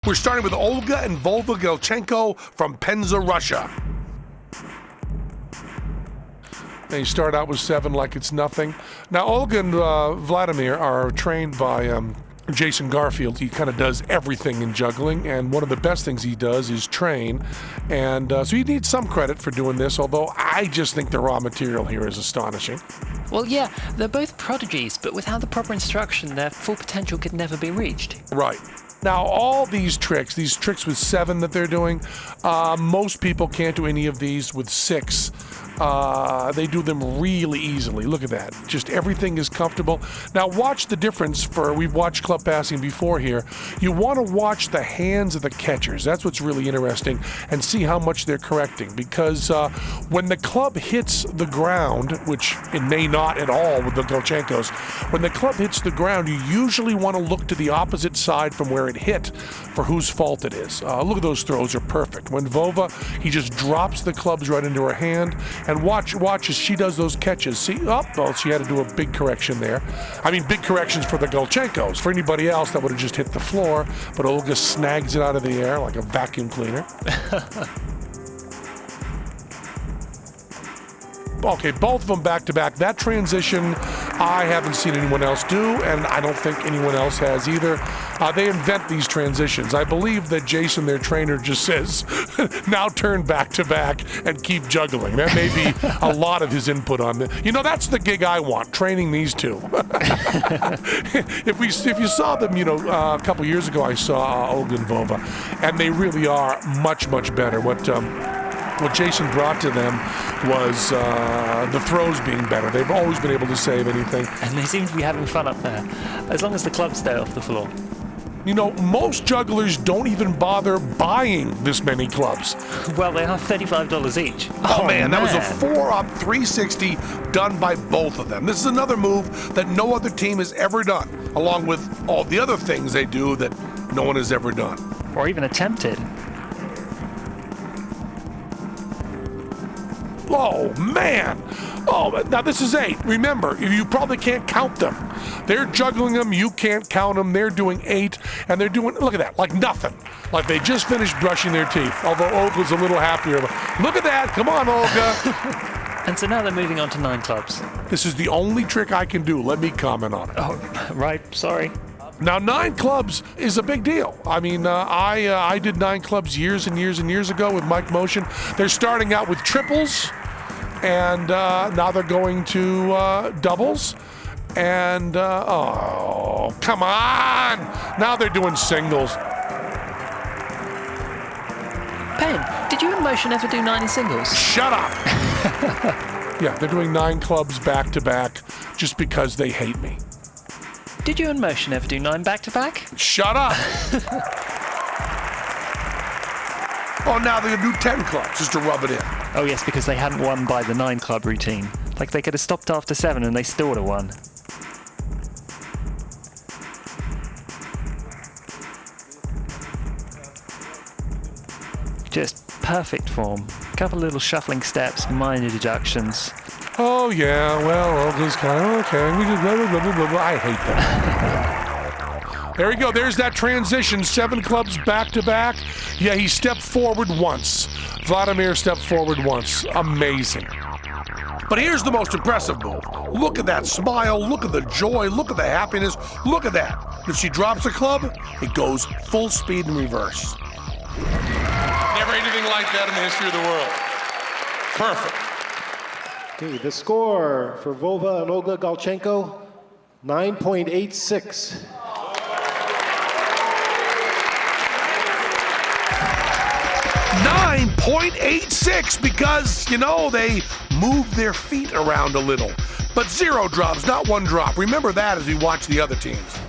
We're starting with Olga and Vova Galchenko from Penza, Russia. They start out with 7 like it's nothing. Now, Olga and Vladimir are trained by Jason Garfield. He kind of does everything in juggling, and one of the best things he does is train. And so he needs some credit for doing this, although I just think the raw material here is astonishing. Well, yeah, they're both prodigies, but without the proper instruction, their full potential could never be reached. Right. Now, all these tricks with 7 that they're doing, most people can't do any of these with 6. They do them really easily. Look at that. Just everything is comfortable. Now watch the difference we've watched club passing before here. You want to watch the hands of the catchers. That's what's really interesting, and see how much they're correcting, because when the club hits the ground, which it may not at all with the Galchenkos, when the club hits the ground, you usually want to look to the opposite side from where it hit for whose fault it is. Look at those throws are perfect. When Vova, he just drops the clubs right into her hand. And watch as she does those catches. See, she had to do a big correction there. I mean, big corrections for the Galchenkos. For anybody else, that would have just hit the floor. But Olga snags it out of the air like a vacuum cleaner. Okay, both of them back-to-back. That transition, I haven't seen anyone else do, and I don't think anyone else has either. They invent these transitions. I believe that Jason, their trainer, just says, now turn back-to-back and keep juggling. That may be a lot of his input on this. You know, that's the gig I want, training these two. If you saw them, a couple years ago, I saw Olga and Vova, and they really are much, much better. What Jason brought to them was the throws being better. They've always been able to save anything. And they seem to be having fun up there, as long as the clubs stay off the floor. You know, most jugglers don't even bother buying this many clubs. Well, they are $35 each. Oh man, that was a 4-up 360 done by both of them. This is another move that no other team has ever done, along with all the other things they do that no one has ever done. Or even attempted. Oh, man. Oh, now this is 8. Remember, you probably can't count them. They're juggling them. You can't count them. They're doing 8, and they're doing, look at that, like nothing. Like they just finished brushing their teeth, although Olga's a little happier. Look at that. Come on, Olga. And so now they're moving on to 9 clubs. This is the only trick I can do. Let me comment on it. Oh, right. Sorry. Now, 9 clubs is a big deal. I mean, I did 9 clubs years and years and years ago with Mike Motion. They're starting out with triples, and now they're going to doubles. And, oh, come on! Now they're doing singles. Ben, did you and Motion ever do 9 in singles? Shut up! Yeah, they're doing 9 clubs back-to-back just because they hate me. Did you and Motion ever do 9 back-to-back? Shut up! Oh, now they're going to do 10 clubs just to rub it in. Oh, yes, because they hadn't won by the 9 club routine. Like they could have stopped after 7 and they still would have won. Just perfect form. Couple little shuffling steps, minor deductions. Oh, yeah, well, Olga's kind of okay. We just blah, blah, blah, blah, blah. I hate that. There we go. There's that transition. 7 clubs back-to-back. Yeah, he stepped forward once. Vladimir stepped forward once. Amazing. But here's the most impressive move. Look at that smile. Look at the joy. Look at the happiness. Look at that. If she drops a club, it goes full speed in reverse. Never anything like that in the history of the world. Perfect. Okay, the score for Vova and Olga Galchenko, 9.86. .86 because, they move their feet around a little. But 0 drops, not 1 drop. Remember that as we watch the other teams.